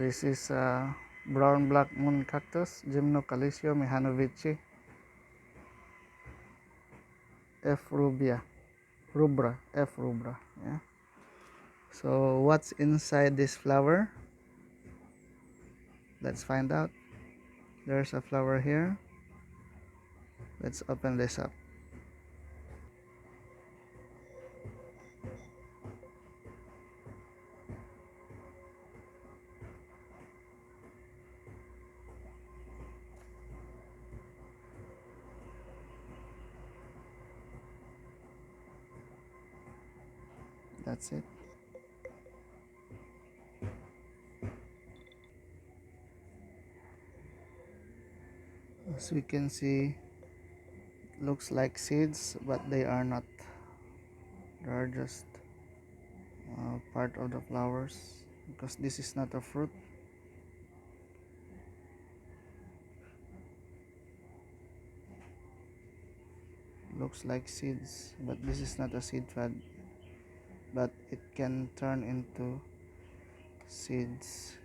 This is a brown black moon cactus, Gymnocalycium Mihanovichii, F. rubra. Yeah. So what's inside this flower? Let's find out. There's a flower here. Let's open this up. That's it. As we can see, it looks like seeds, but they are not. They are just part of the flowers, because this is not a fruit. Looks like seeds, but this is not a seed pod, but it can turn into seeds.